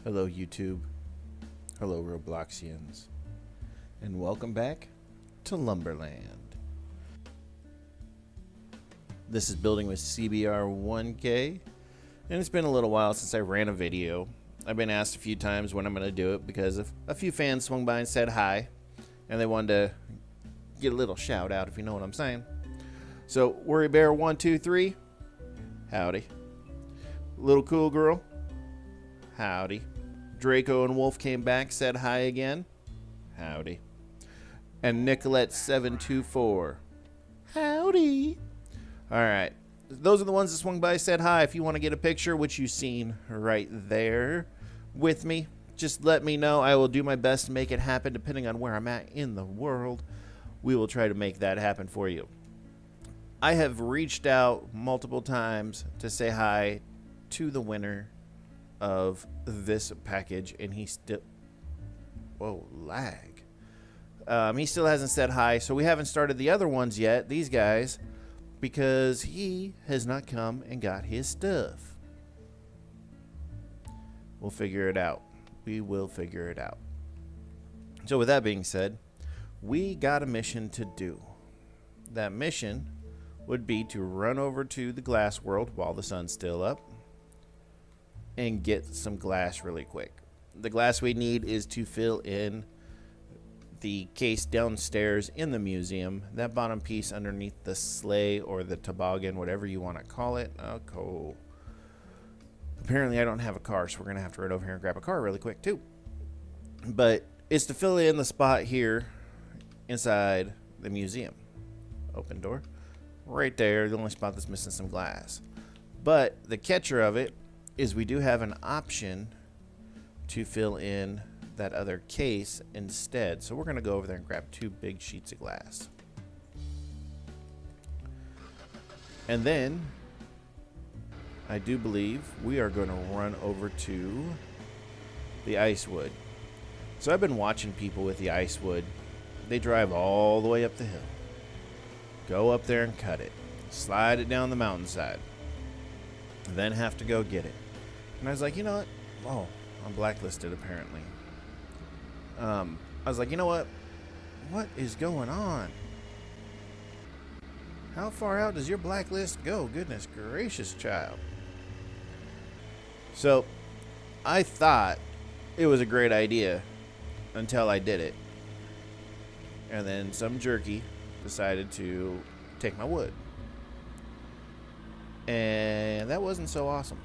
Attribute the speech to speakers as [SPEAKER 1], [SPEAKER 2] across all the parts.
[SPEAKER 1] Hello YouTube, hello Robloxians, and welcome back to Lumberland. This is building with CBR 1K, and it's been a little while since I ran a video. I've been asked a few times when I'm going to do it because a few fans swung by and said hi, and they wanted to get a little shout out, if you know what I'm saying. So, Worry Bear 123, howdy. Little Cool Girl, howdy. Draco and Wolf came back, said hi again, howdy. And Nicolette 724, howdy. Alright, those are the ones that swung by, said hi. If you want to get a picture, which you've seen right there with me, just let me know. I will do my best to make it happen depending on where I'm at in the world. We will try to make that happen for you. I have reached out multiple times to say hi to the winner of this package, and he still, whoa, lag. He still hasn't said hi, so we haven't started the other ones yet, these guys, because he has not come and got his stuff. We'll figure it out. We will figure it out. So with that being said, we got a mission to do. That mission would be to run over to the glass world while the sun's still up and get some glass really quick. The glass we need is to fill in the case downstairs in the museum, that bottom piece underneath the sleigh or the toboggan, whatever you want to call it. Oh, cool. Apparently I don't have a car, so we're gonna have to run over here and grab a car really quick too. But it's to fill in the spot here inside the museum. Open door right there, the only spot that's missing some glass. But the catcher of it is we do have an option to fill in that other case instead. So we're going to go over there and grab 2 big sheets of glass. And then I do believe we are going to run over to the ice wood. So I've been watching people with the ice wood. They drive all the way up the hill, go up there and cut it, slide it down the mountainside, then have to go get it. And I was like, you know what? Oh, I'm blacklisted apparently. I was like, you know what? What is going on? How far out does your blacklist go? Goodness gracious, child. So I thought it was a great idea until I did it. And then some jerky decided to take my wood. And that wasn't so awesome.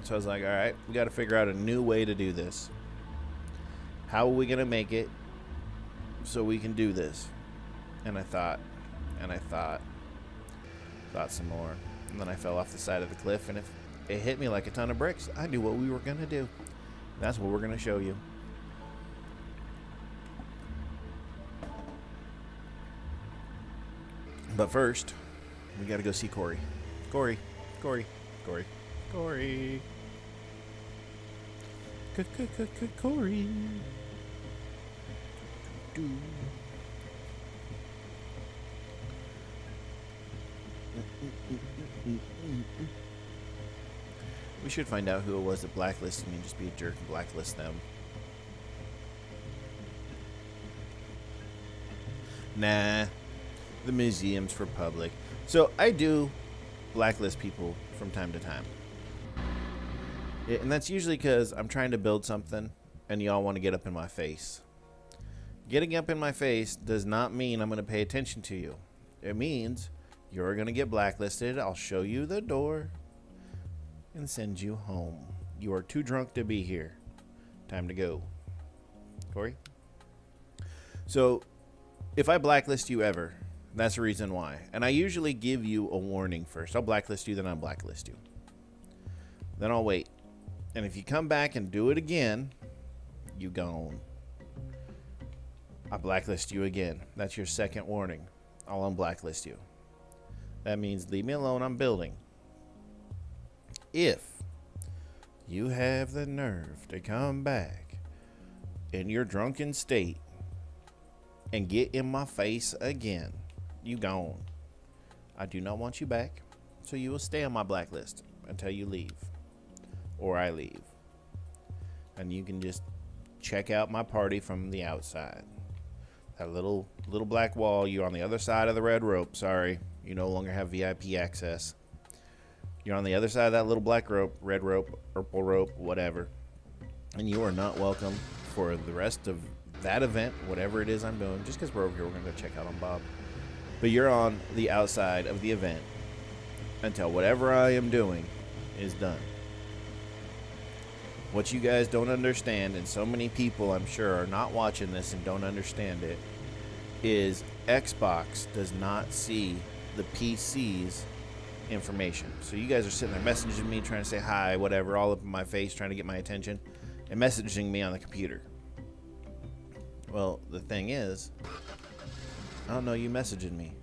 [SPEAKER 1] So I was like, all right, we got to figure out a new way to do this. How are we going to make it so we can do this? And I thought some more. And then I fell off the side of the cliff, and if it hit me like a ton of bricks, I knew what we were going to do. That's what we're going to show you. But first, we got to go see Corey. Corey. Corey. We should find out who it was that blacklisted me and just be a jerk and blacklist them. Nah, the museum's for public. So I do blacklist people from time to time. And that's usually because I'm trying to build something and y'all want to get up in my face. Getting up in my face does not mean I'm going to pay attention to you. It means you're going to get blacklisted. I'll show you the door and send you home. You are too drunk to be here. Time to go. Corey? So, if I blacklist you ever, that's the reason why. And I usually give you a warning first. I'll blacklist you, then I'll blacklist you. Then I'll wait. And if you come back and do it again, you gone. I blacklist you again. That's your second warning. I'll unblacklist you. That means leave me alone, I'm building. If you have the nerve to come back in your drunken state and get in my face again, you gone. I do not want you back, so you will stay on my blacklist until you leave. Or I leave. and you can just check out my party from the outside. That little black wall, you're on the other side of the red rope. Sorry, you no longer have VIP access. You're on the other side of that little black rope, red rope, purple rope, whatever. And you are not welcome for the rest of that event, whatever it is I'm doing. Just because we're over here, we're going to go check out on Bob. But you're on the outside of the event until whatever I am doing is done. What you guys don't understand, and so many people I'm sure are not watching this and don't understand it, is Xbox does not see the PC's information. So you guys are sitting there messaging me, trying to say hi, whatever, all up in my face, trying to get my attention, and messaging me on the computer. Well, the thing is, I don't know you messaging me,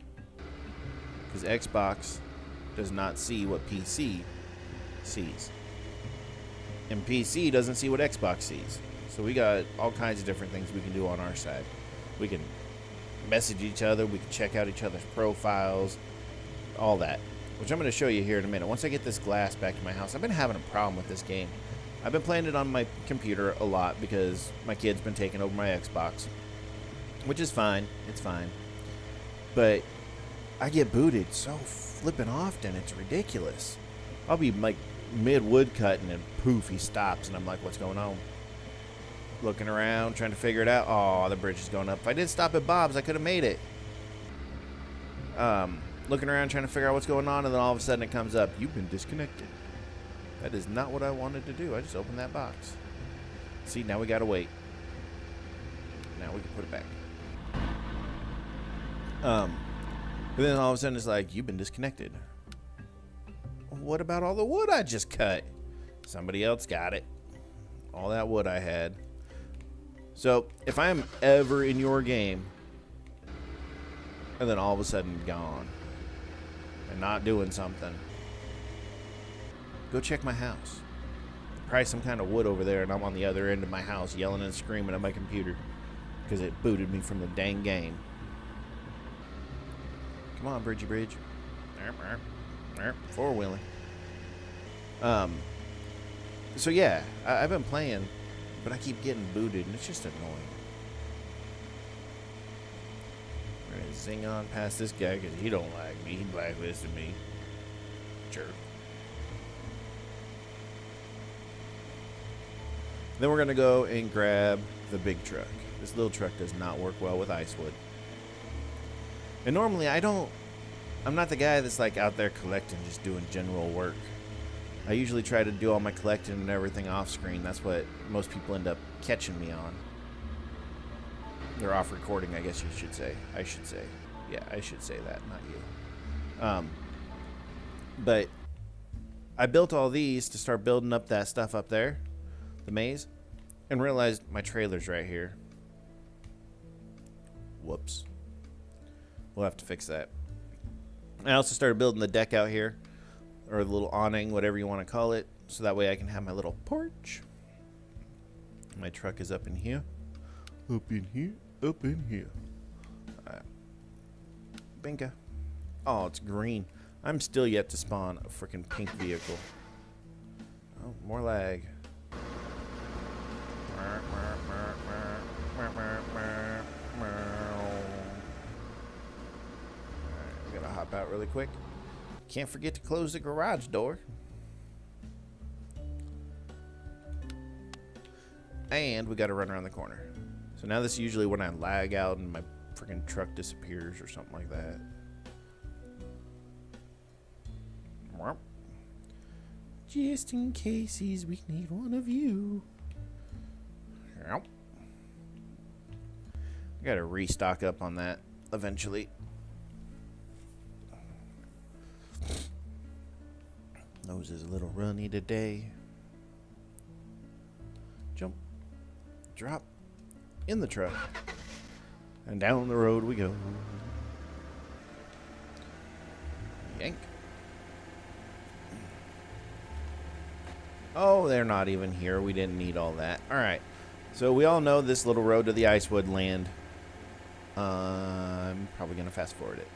[SPEAKER 1] because Xbox does not see what PC sees, and PC doesn't see what Xbox sees. So we got all kinds of different things we can do on our side. We can message each other, we can check out each other's profiles, all that, which I'm going to show you here in a minute. Once I get this glass back to my house, I've been having a problem with this game. I've been playing it on my computer a lot because my kid's been taking over my Xbox, which is fine. It's fine. But I get booted so flipping often, it's ridiculous. I'll be like mid-wood cutting and poof, he stops, and I'm like, what's going on? Looking around, trying to figure it out. Oh, the bridge is going up. If I did stop at Bob's, I could have made it. Looking around, trying to figure out what's going on, and then all of a sudden it comes up, you've been disconnected. That is not what I wanted to do. I just opened that box. See, now we gotta wait. Now we can put it back. But then all of a sudden it's like, you've been disconnected. What about all the wood I just cut? Somebody else got it. All that wood I had. So if I am ever in your game and then all of a sudden gone and not doing something, go check my house. Probably some kind of wood over there, and I'm on the other end of my house yelling and screaming at my computer because it booted me from the dang game. Come on, Bridgie Bridge. Four-wheeling. So yeah, I've been playing, but I keep getting booted, and it's just annoying. We're gonna zing on past this guy because he don't like me. He blacklisted me. Jerk. Then we're gonna go and grab the big truck. This little truck does not work well with ice wood. And normally I'm not the guy that's like out there collecting, just doing general work. I usually try to do all my collecting and everything off screen. That's what most people end up catching me on. They're off recording, I guess you should say. I should say. Yeah, I should say that, not you. But I built all these to start building up that stuff up there, the maze, and realized my trailer's right here. Whoops. We'll have to fix that. I also started building the deck out here, or the little awning, whatever you want to call it, so that way I can have my little porch. My truck is up in here. Up in here. Up in here. Alright. Binka. Oh, it's green. I'm still yet to spawn a freaking pink vehicle. Oh, more lag. Alright, gotta hop out really quick. Can't forget to close the garage door. And we gotta run around the corner. So now this is usually when I lag out and my freaking truck disappears or something like that. Just in cases we need one of you. I gotta restock up on that eventually. Nose is a little runny today. Jump, drop, in the truck, and down the road we go. Yank. Oh, they're not even here. We didn't need all that. All right. So we all know this little road to the Icewood land. I'm probably going to fast forward it.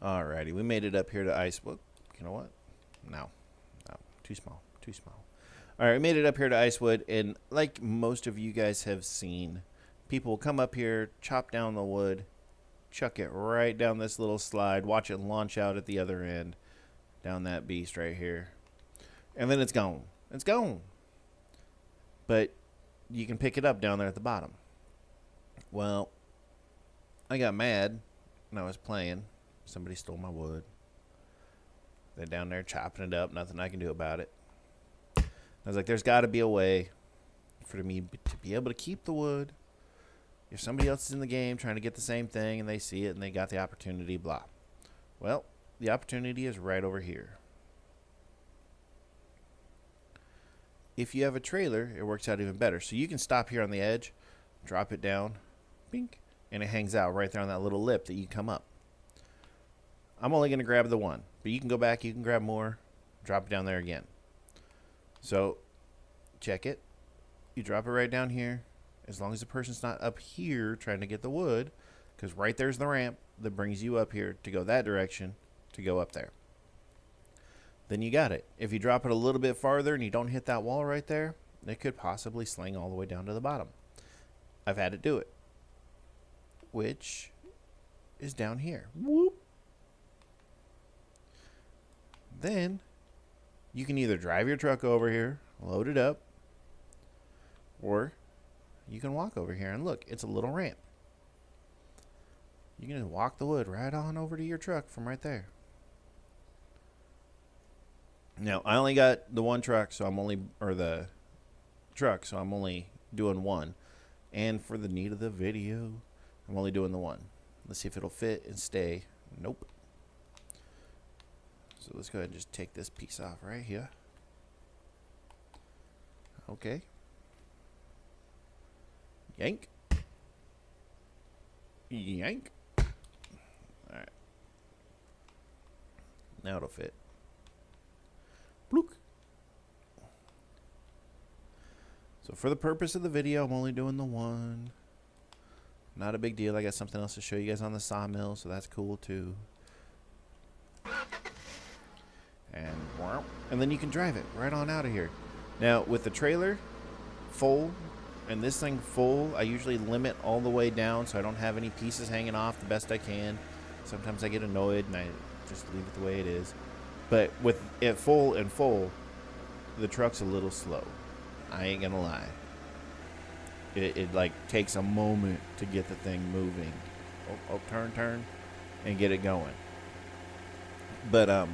[SPEAKER 1] Alrighty, we made it up here to Icewood. You know what? No, too small, too small. All right, we made it up here to Icewood, and like most of you guys have seen, people will come up here, chop down the wood, chuck it right down this little slide, watch it launch out at the other end, down that beast right here, and then it's gone. It's gone. But you can pick it up down there at the bottom. Well, I got mad when I was playing. Somebody stole my wood. They're down there chopping it up. Nothing I can do about it. I was like, there's got to be a way for me to be able to keep the wood. If somebody else is in the game trying to get the same thing and they see it and they got the opportunity, blah. Well, the opportunity is right over here. If you have a trailer, it works out even better. So you can stop here on the edge, drop it down, bink, and it hangs out right there on that little lip that you come up. I'm only going to grab the one, but you can go back, you can grab more, drop it down there again. So, check it. You drop it right down here, as long as the person's not up here trying to get the wood, because right there's the ramp that brings you up here to go that direction, to go up there. Then you got it. If you drop it a little bit farther and you don't hit that wall right there, it could possibly sling all the way down to the bottom. I've had it do it, which is down here. Whoop. Then you can either drive your truck over here, load it up, or you can walk over here and look, it's a little ramp. You can just walk the wood right on over to your truck from right there. Now, I only got the one truck, so I'm only, or the truck, so I'm only doing one. And for the need of the video, I'm only doing the one. Let's see if it'll fit and stay. Nope. So let's go ahead and just take this piece off right here. Okay. Yank. Yank. Alright. Now it'll fit. Blook. So for the purpose of the video, I'm only doing the one. Not a big deal. I got something else to show you guys on the sawmill, so that's cool too. And then you can drive it right on out of here. Now with the trailer full and this thing full, I usually limit all the way down so I don't have any pieces hanging off the best I can. Sometimes I get annoyed and I just leave it the way it is. But with it full, the truck's a little slow. I ain't gonna lie. It like takes a moment to get the thing moving. Oh, turn, and get it going. But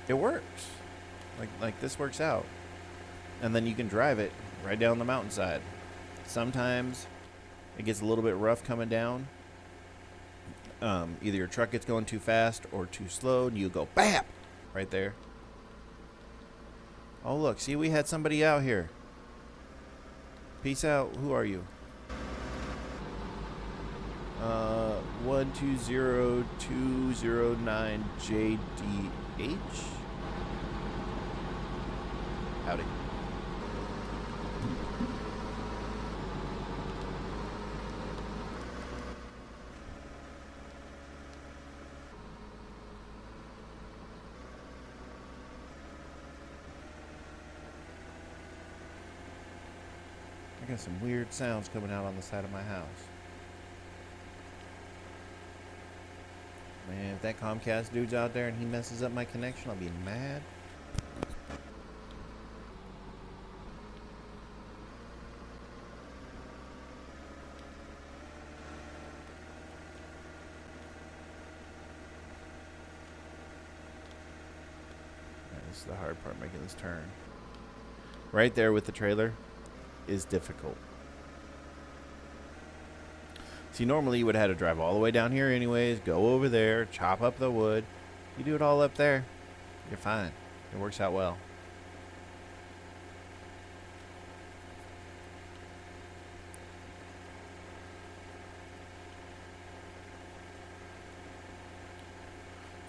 [SPEAKER 1] it works. Like this works out. And then you can drive it right down the mountainside. Sometimes it gets a little bit rough coming down. Either your truck gets going too fast or too slow, and you go BAP! Right there. Oh look, see, we had somebody out here. Peace out. Who are you? 120209JDH. Howdy. I got some weird sounds coming out on the side of my house. Man, if that Comcast dude's out there and he messes up my connection, I'll be mad. This is the hard part, making this turn. Right there with the trailer is difficult. See, normally you would have had to drive all the way down here anyways, go over there, chop up the wood. You do it all up there, you're fine. It works out well.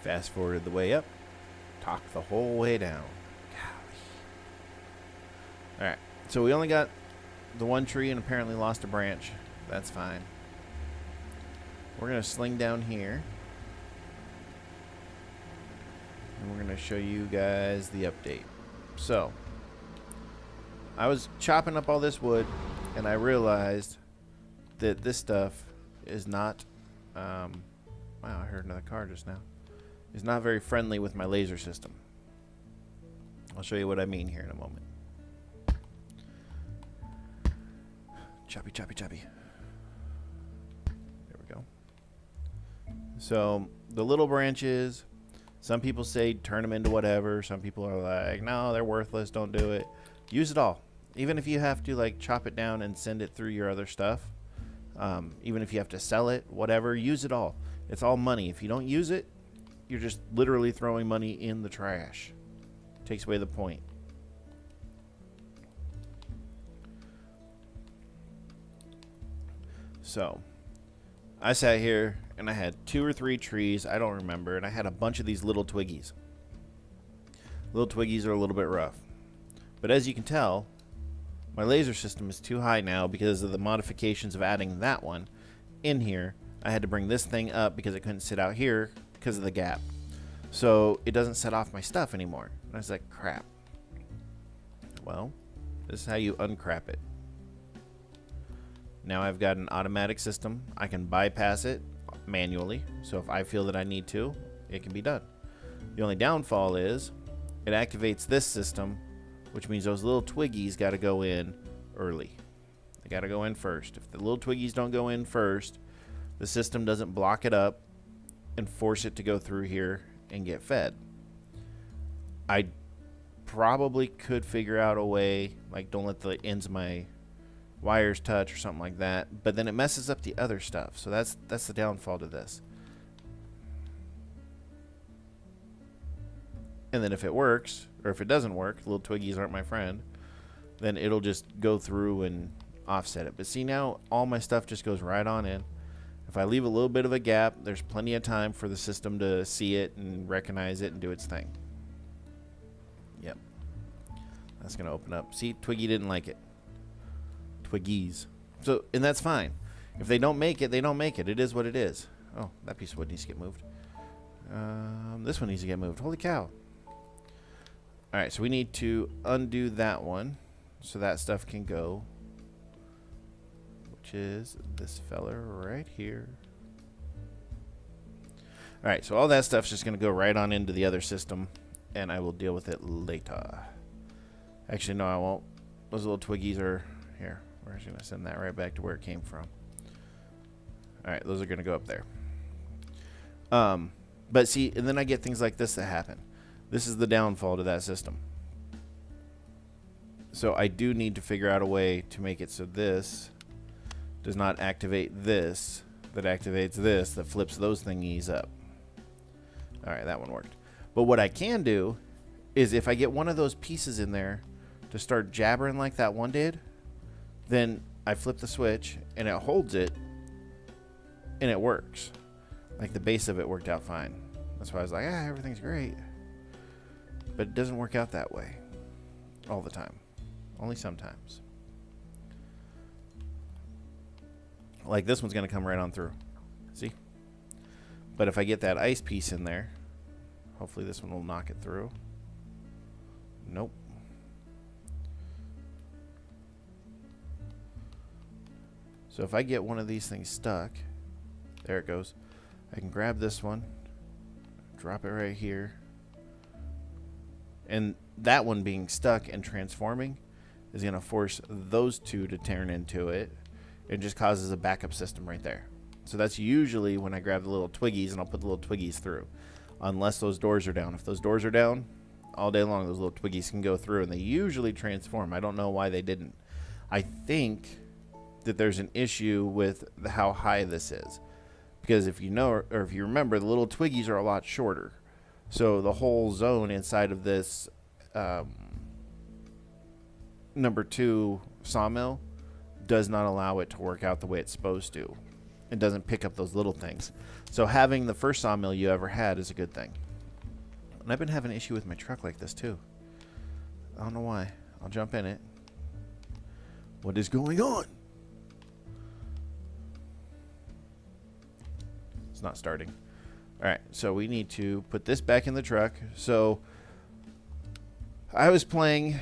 [SPEAKER 1] Fast forwarded the way up, talk the whole way down. Alright, so we only got the one tree and apparently lost a branch. That's fine. We're going to sling down here. and we're going to show you guys the update. So, I was chopping up all this wood, and I realized that this stuff is not, wow, I heard another car just now, is not very friendly with my laser system. I'll show you what I mean here in a moment. Choppy, choppy, choppy. There we go. So, the little branches, some people say turn them into whatever. Some people are like, no, they're worthless, don't do it. Use it all. Even if you have to like chop it down and send it through your other stuff, even if you have to sell it, whatever, use it all. It's all money. If you don't use it, you're just literally throwing money in the trash. Takes away the point. So, I sat here and I had 2 or 3 trees, I don't remember, and I had a bunch of these little twiggies. Little twiggies are a little bit rough. But as you can tell, my laser system is too high now because of the modifications of adding that one in here. I had to bring this thing up because it couldn't sit out here because of the gap. So it doesn't set off my stuff anymore. And I was like, crap. Well, this is how you uncrap it. Now I've got an automatic system. I can bypass it manually. So if I feel that I need to, it can be done. The only downfall is it activates this system, which means those little twiggies got to go in early. They got to go in first. If the little twiggies don't go in first, the system doesn't block it up and force it to go through here and get fed. I probably could figure out a way, like don't let the ends of my wires touch or something like that, but then it messes up the other stuff. So that's the downfall to this. And then if it works, or if it doesn't work, little twiggies aren't my friend, then it'll just go through and offset it. But see, now all my stuff just goes right on in. If I leave a little bit of a gap, there's plenty of time for the system to see it and recognize it and do its thing. Yep. That's going to open up. See, Twiggy didn't like it. Twiggies. So, and that's fine. If they don't make it, they don't make it. It is what it is. Oh, that piece of wood needs to get moved. This one needs to get moved. Holy cow. Alright, so we need to undo that one so that stuff can go, which is this fella right here. Alright, so all that stuff's just going to go right on into the other system, and I will deal with it later. Actually, no, I won't. Those little twiggies are here. We're just going to send that right back to where it came from. Alright, those are going to go up there. But see, and then I get things like this that happen. This is the downfall to that system. So I do need to figure out a way to make it so this does not activate this, that activates this, that flips those thingies up. Alright, that one worked. But what I can do is if I get one of those pieces in there to start jabbering like that one did, then I flip the switch and it holds it and it works. Like the base of it worked out fine. That's why I was like, everything's great. But it doesn't work out that way all the time. Only sometimes. Like this one's going to come right on through. See? But if I get that ice piece in there, hopefully this one will knock it through. Nope. So if I get one of these things stuck, there it goes. I can grab this one, drop it right here. And that one being stuck and transforming is going to force those two to turn into it. It just causes a backup system right there. So that's usually when I grab the little twiggies and I'll put the little twiggies through. Unless those doors are down. If those doors are down, all day long those little twiggies can go through and they usually transform. I don't know why they didn't. I think that there's an issue with how high this is. Because if you know, or if you remember, the little twiggies are a lot shorter. So the whole zone inside of this number 2 sawmill does not allow it to work out the way it's supposed to. It doesn't pick up those little things. So having the first sawmill you ever had is a good thing. And I've been having an issue with my truck like this too. I don't know why. I'll jump in it. What is going on? It's not starting. Alright, so we need to put this back in the truck. So I was playing,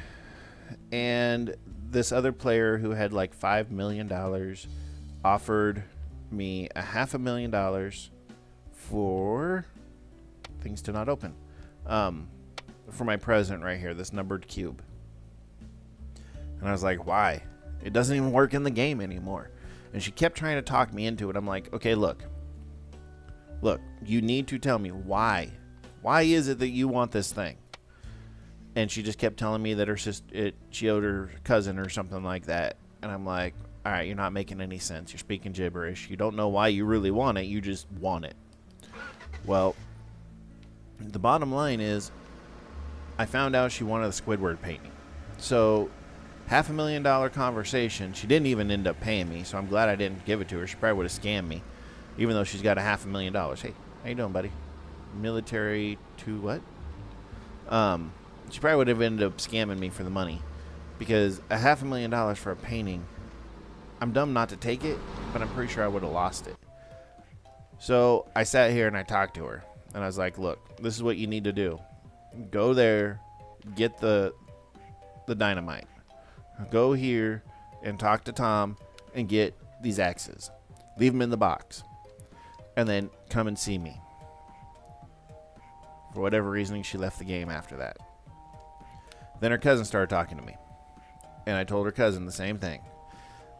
[SPEAKER 1] and this other player who had like $5 million offered me $500,000 for things to not open. For my present right here, this numbered cube. And I was like, why? It doesn't even work in the game anymore. And she kept trying to talk me into it. I'm like, okay, look, you need to tell me why. Why is it that you want this thing? And she just kept telling me that she owed her cousin or something like that. And I'm like, all right, you're not making any sense. You're speaking gibberish. You don't know why you really want it. You just want it. Well, the bottom line is I found out she wanted a Squidward painting. So $500,000 conversation. She didn't even end up paying me, so I'm glad I didn't give it to her. She probably would have scammed me, even though she's got $500,000. Hey, how you doing, buddy? Military to what? She probably would have ended up scamming me for the money, because $500,000 for a painting, I'm dumb not to take it, but I'm pretty sure I would have lost it. So I sat here and I talked to her, and I was like, look, this is what you need to do. Go there, get the dynamite. Go here and talk to Tom and get these axes. Leave them in the box. And then come and see me. For whatever reason, she left the game after that. Then her cousin started talking to me. And I told her cousin the same thing.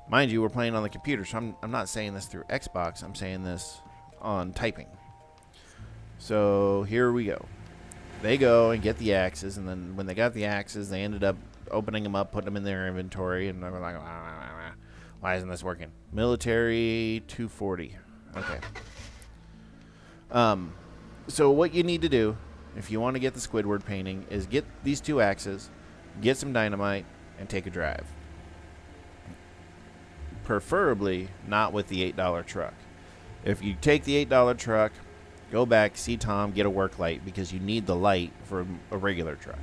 [SPEAKER 1] Mind you, we're playing on the computer, so I'm not saying this through Xbox. I'm saying this on typing. So here we go. They go and get the axes, and then when they got the axes, they ended up opening them up, putting them in their inventory, and they were like, why isn't this working? Military 240. Okay. So what you need to do, if you want to get the Squidward painting, is get these 2 axes, get some dynamite, and take a drive. Preferably not with the $8 truck. If you take the $8 truck, go back, see Tom, get a work light, because you need the light for a regular truck.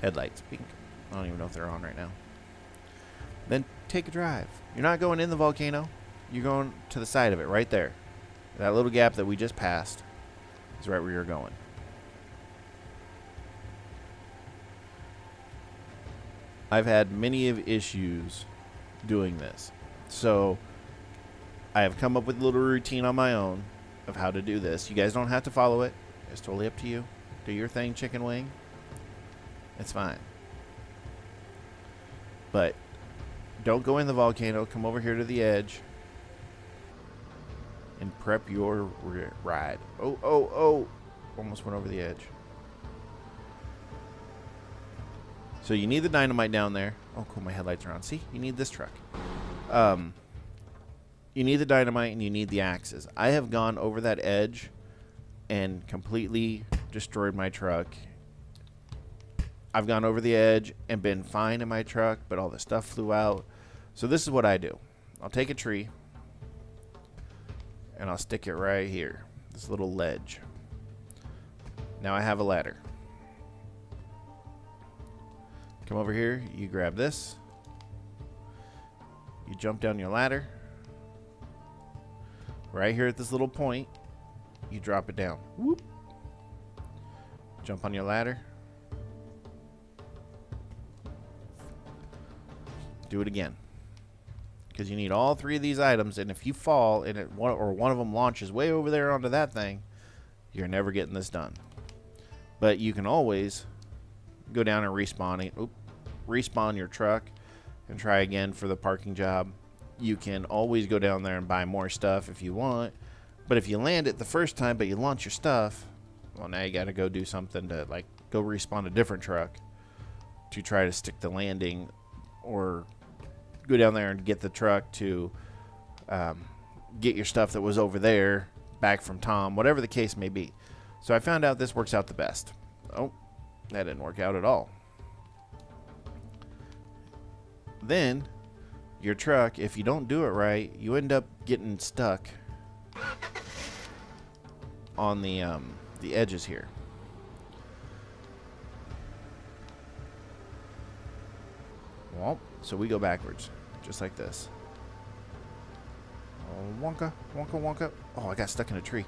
[SPEAKER 1] Headlights, pink. I don't even know if they're on right now. Then take a drive. You're not going in the volcano. You're going to the side of it, right there. That little gap that we just passed is right where you're going. I've had many of issues doing this. So I have come up with a little routine on my own of how to do this. You guys don't have to follow it. It's totally up to you. Do your thing, chicken wing. It's fine. But don't go in the volcano. Come over here to the edge and prep your ride. Oh. Almost went over the edge. So you need the dynamite down there. Oh, cool. My headlights are on. See? You need this truck. You need the dynamite and you need the axes. I have gone over that edge and completely destroyed my truck. I've gone over the edge and been fine in my truck, but all the stuff flew out. So this is what I do. I'll take a tree and I'll stick it right here. This little ledge. Now I have a ladder. Come over here, you grab this. You jump down your ladder. Right here at this little point, you drop it down. Whoop. Jump on your ladder. Do it again. Because you need all 3 of these items, and if you fall and one of them launches way over there onto that thing, you're never getting this done. But you can always go down and respawn your truck and try again for the parking job. You can always go down there and buy more stuff if you want. But if you land it the first time but you launch your stuff, well, now you got to go do something to like go respawn a different truck to try to stick the landing, or go down there and get the truck to get your stuff that was over there back from Tom, whatever the case may be. So I found out this works out the best. Oh, that didn't work out at all. Then your truck, if you don't do it right, you end up getting stuck on the edges here. Well, so we go backwards, just like this. Oh, wonka, wonka, wonka. Oh, I got stuck in a tree.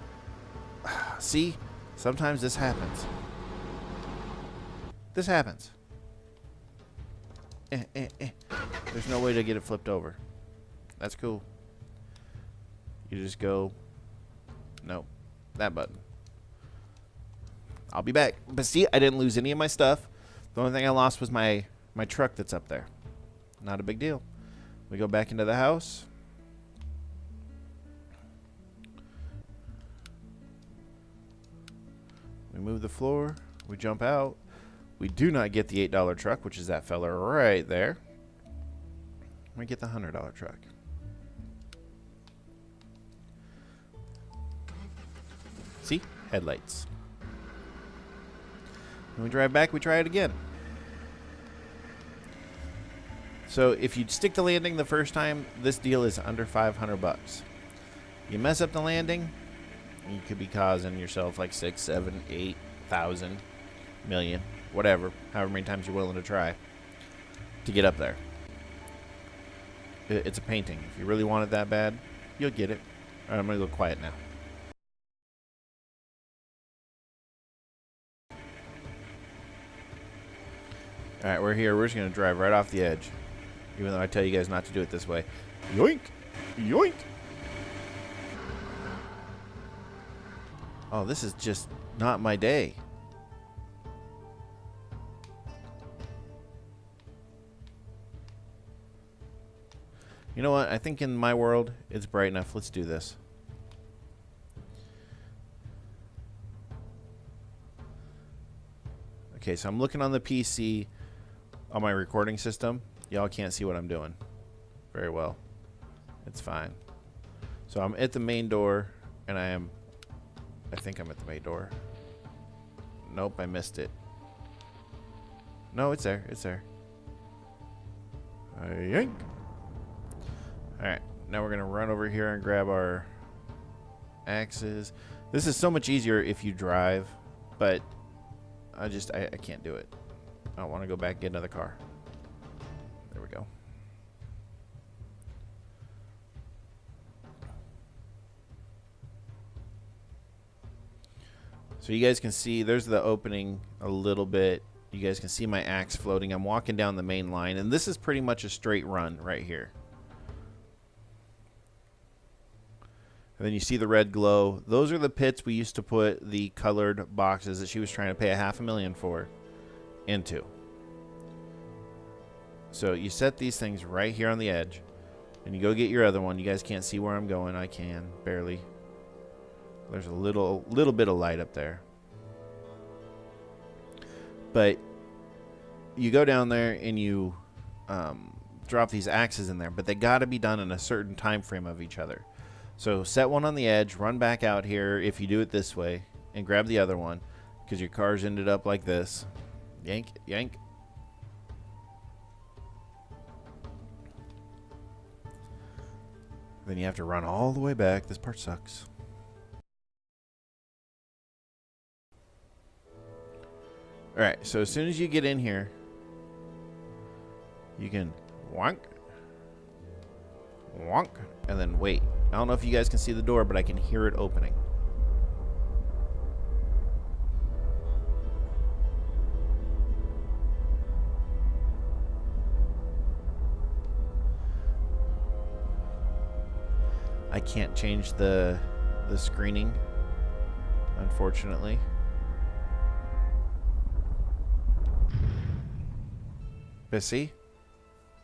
[SPEAKER 1] See? Sometimes this happens. This happens. There's no way to get it flipped over. That's cool. You just go... Nope. That button. I'll be back. But see, I didn't lose any of my stuff. The only thing I lost was my truck that's up there. Not a big deal. We go back into the house. We move the floor. We jump out. We do not get the $8 truck, which is that fella right there. We get the $100 truck. See? Headlights. When we drive back, we try it again. So if you stick the landing the first time, this deal is under 500 bucks. You mess up the landing, you could be causing yourself like 6, 7, 8,000, million, whatever, however many times you're willing to try to get up there. It's a painting. If you really want it that bad, you'll get it. All right, I'm going to go quiet now. All right, we're here. We're just going to drive right off the edge, even though I tell you guys not to do it this way. Yoink! Yoink! Oh, this is just not my day. You know what? I think in my world, it's bright enough. Let's do this. Okay, so I'm looking on the PC on my recording system. Y'all can't see what I'm doing very well. It's fine. So I'm at the main door, and I think I'm at the main door. Nope, I missed it. No, it's there. It's there. Yoink. Alright, now we're going to run over here and grab our axes. This is so much easier if you drive, but I can't do it. I don't want to go back and get another car. There we go. So you guys can see there's the opening a little bit. You guys can see my axe floating. I'm walking down the main line, and this is pretty much a straight run right here. And then you see the red glow. Those are the pits we used to put the colored boxes that she was trying to pay $500,000 for into. So you set these things right here on the edge, and you go get your other one. You guys can't see where I'm going. I can, barely. There's a little bit of light up there. But you go down there and you drop these axes in there, but they got to be done in a certain time frame of each other. So set one on the edge, run back out here if you do it this way, and grab the other one, because your car's ended up like this. Yank, yank. Then you have to run all the way back. This part sucks. Alright, so as soon as you get in here, you can wonk, wonk, and then wait. I don't know if you guys can see the door, but I can hear it opening. I can't change the screening, unfortunately. But see,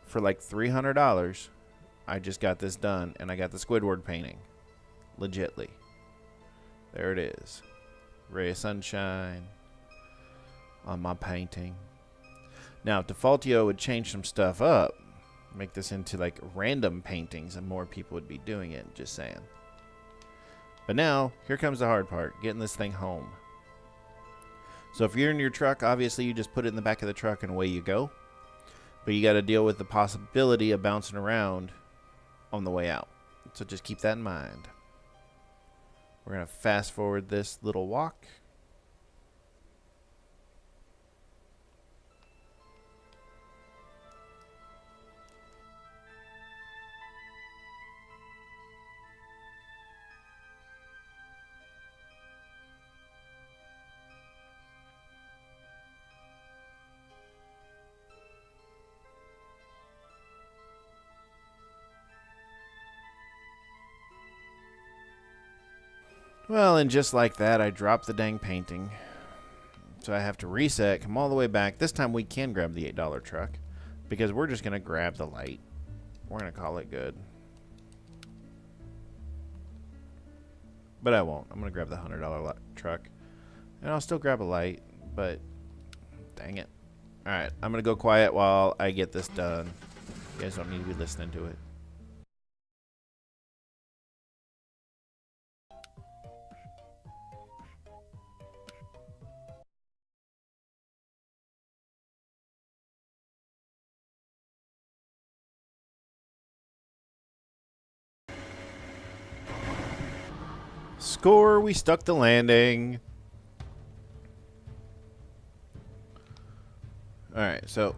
[SPEAKER 1] for like $300, I just got this done, and I got the Squidward painting. Legitly. There it is. Ray of sunshine on my painting. Now, if Defaultio would change some stuff up, make this into like random paintings, and more people would be doing it, just saying. But now, here comes the hard part, getting this thing home. So if you're in your truck, obviously you just put it in the back of the truck and away you go. But you got to deal with the possibility of bouncing around on the way out. So just keep that in mind. We're going to fast forward this little walk. Well, and just like that, I dropped the dang painting. So I have to reset, come all the way back. This time we can grab the $8 truck because we're just going to grab the light. We're going to call it good. But I won't. I'm going to grab the $100 truck. And I'll still grab a light, but dang it. Alright, I'm going to go quiet while I get this done. You guys don't need to be listening to it. Score, we stuck the landing. Alright, so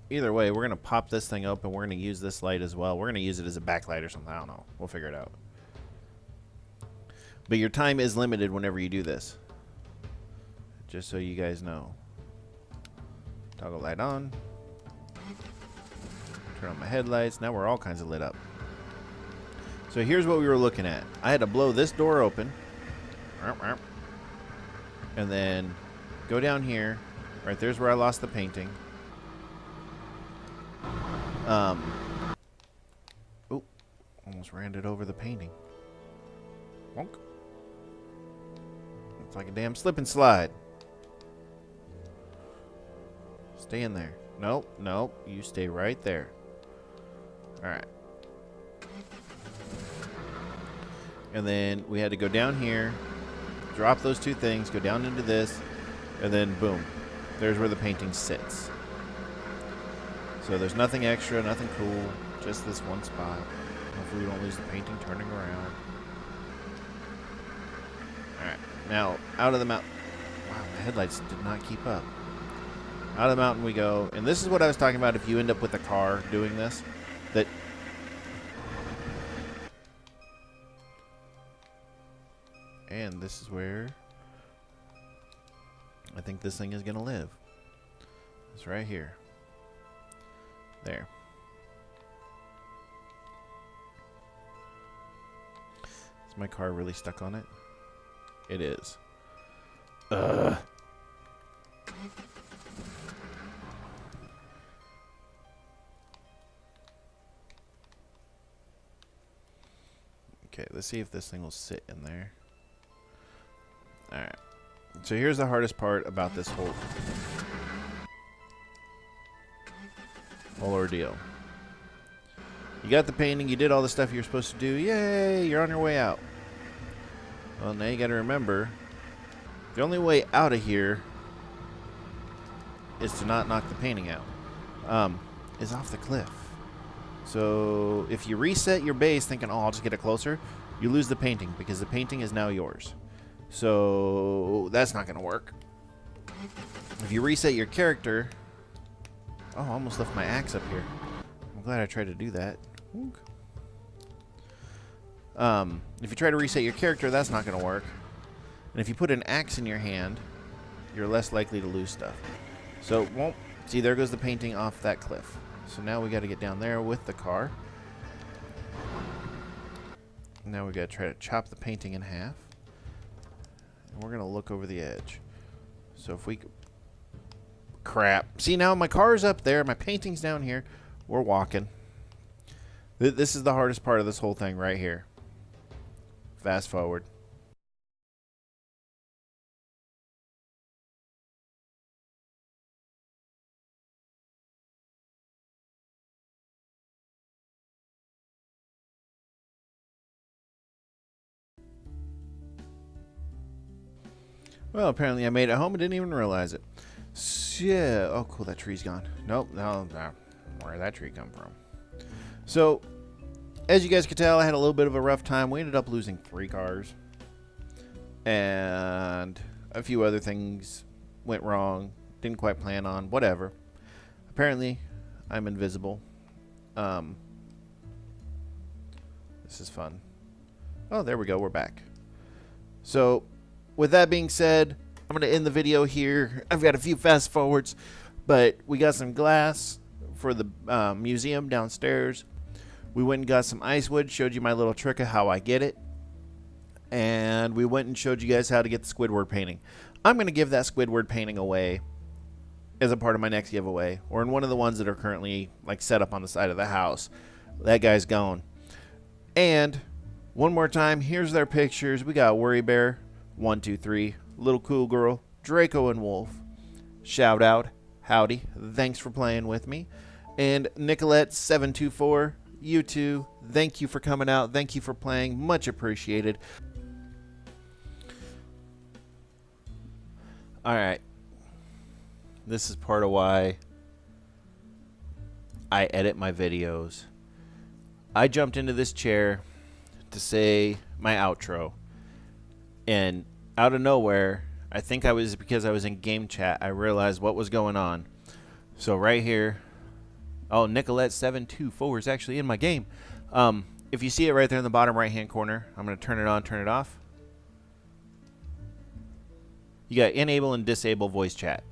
[SPEAKER 1] either way, we're going to pop this thing open. We're going to use this light as well. We're going to use it as a backlight or something. I don't know. We'll figure it out. But your time is limited whenever you do this. Just so you guys know. Toggle light on. Turn on my headlights. Now we're all kinds of lit up. So here's what we were looking at. I had to blow this door open. And then go down here. Right there's where I lost the painting. Oh, almost ran it over the painting. Wonk. It's like a damn slip and slide. Stay in there. Nope, nope. You stay right there. Alright. And then we had to go down here, drop those two things, go down into this, and then boom. There's where the painting sits. So there's nothing extra, nothing cool, just this one spot. Hopefully we don't lose the painting turning around. Alright, now out of the mountain. Wow, the headlights did not keep up. Out of the mountain we go. And this is what I was talking about if you end up with a car doing this. That and this is where I think this thing is going to live. It's right here. There. Is my car really stuck on it? It is. Ugh. Okay, let's see if this thing will sit in there. Alright. So here's the hardest part about this whole ordeal. You got the painting, you did all the stuff you're supposed to do. Yay, you're on your way out. Well, now you got to remember, the only way out of here is to not knock the painting out. Is off the cliff. So if you reset your base thinking, oh, I'll just get it closer, you lose the painting because the painting is now yours. So that's not going to work. If you reset your character... Oh, I almost left my axe up here. I'm glad I tried to do that. If you try to reset your character, that's not going to work. And if you put an axe in your hand, you're less likely to lose stuff. So, well, see, there goes the painting off that cliff. So now we got to get down there with the car. Now we got to try to chop the painting in half. And we're going to look over the edge. So if we... Crap. See, now my car's up there. My painting's down here. We're walking. This is the hardest part of this whole thing right here. Fast forward. Well, apparently I made it home and didn't even realize it. So, yeah. Oh, cool. That tree's gone. Nope. No. Where did that tree come from? So, as you guys could tell, I had a little bit of a rough time. We ended up losing 3 cars. And a few other things went wrong. Didn't quite plan on. Whatever. Apparently, I'm invisible. This is fun. Oh, there we go. We're back. So... with that being said, I'm going to end the video here. I've got a few fast forwards, but we got some glass for the museum downstairs. We went and got some ice wood, showed you my little trick of how I get it. and we went and showed you guys how to get the Squidward painting. I'm going to give that Squidward painting away as a part of my next giveaway, or in one of the ones that are currently like set up on the side of the house. That guy's gone. And one more time, here's their pictures. We got Worry Bear 123, Little Cool Girl, Draco and Wolf. Shout out, howdy, thanks for playing with me. And Nicolette 724, you too, thank you for coming out, thank you for playing, much appreciated. Alright, this is part of why I edit my videos. I jumped into this chair to say my outro, and out of nowhere, I think because I was in game chat, I realized what was going on. So right here, oh, Nicolette 724 is actually in my game. If you see it right there in the bottom right hand corner, I'm going to turn it on, turn it off. You got enable and disable voice chat.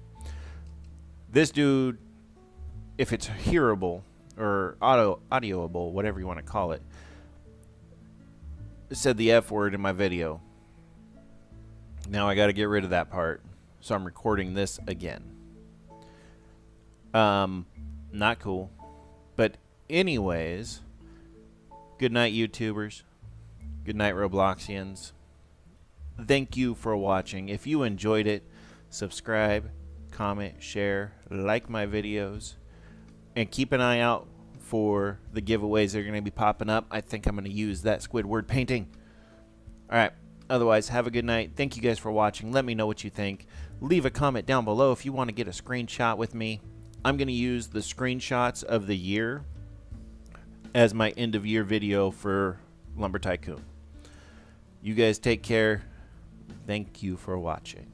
[SPEAKER 1] This dude, if it's hearable or audioable, whatever you want to call it, said the F word in my video. Now I got to get rid of that part, so I'm recording this again. Not cool. But anyways, good night, YouTubers. Good night, Robloxians. Thank you for watching. If you enjoyed it, subscribe, comment, share, like my videos, and keep an eye out for the giveaways that are going to be popping up. I think I'm going to use that Squidward painting. All right. Otherwise, have a good night. Thank you guys for watching. Let me know what you think. Leave a comment down below if you want to get a screenshot with me. I'm going to use the screenshots of the year as my end of year video for Lumber Tycoon. You guys take care. Thank you for watching.